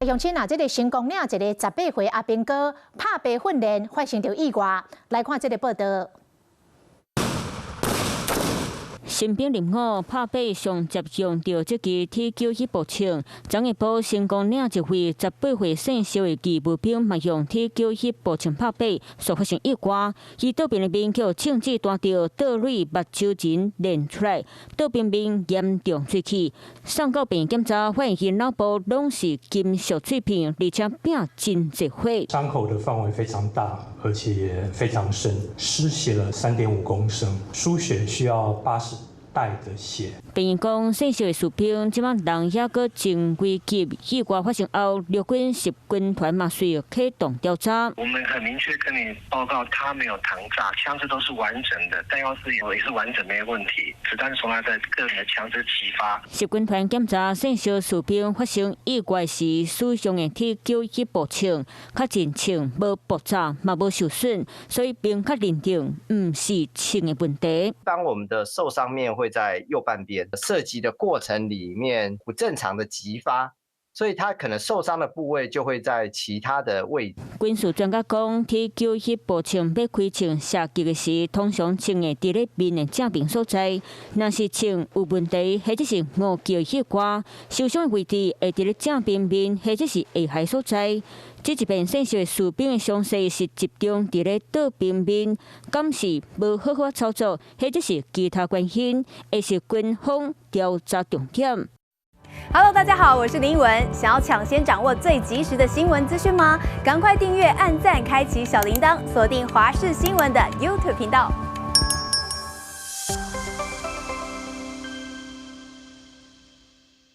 乡亲啊，这个成功岭一个18岁阿兵哥拍背训练发生着意外，来看这个报道。 新兵入伍拍背上接用到这支 T91步枪，昨日报成功岭一位18岁姓肖的义务兵，嘛用 T91步枪拍背，所发生意外。伊倒边的面叫枪支弹到倒蕊目睭前连出来，倒边面严重碎气。送到病院检查，发现伊脑部拢是金属碎片，而且并真侪火。伤口的范围非常大，而且也非常深，失血了3.5公升，输血需要80袋的血。病院讲，姓肖的士兵即晚人也搁真危急，意外发生后，陆军10军团嘛随后启动调查。我们很明确跟你报告，他没有膛炸，枪支都是完整的，弹药是也是完整，没有问题。子弹从他的个人的枪支齐发。10军团检查姓肖士兵发生意外时使用的 T91步枪，较真枪无爆炸，嘛无受损，所以并较认定唔是枪的问题。一般我们的受伤面会在右半边，射击的过程里面不正常的击发，所以他可能受伤的部位就会在其他的位置。军事专家讲 ，T91步枪要开枪射击的时，通常枪会伫咧面的正面所在。若是枪有问题，或者是误叫意外，受伤的位置会伫咧正边面，或者是下海所在。这一边姓肖的士兵的伤势是集中伫咧倒边面，敢是无好好操作，或者是其他原因，会是军方调查重点。Hello， 大家好，我是林文。想要抢先掌握最及时的新闻资讯吗？赶快订阅、按赞、开启小铃铛，锁定华视新闻的 YouTube 频道。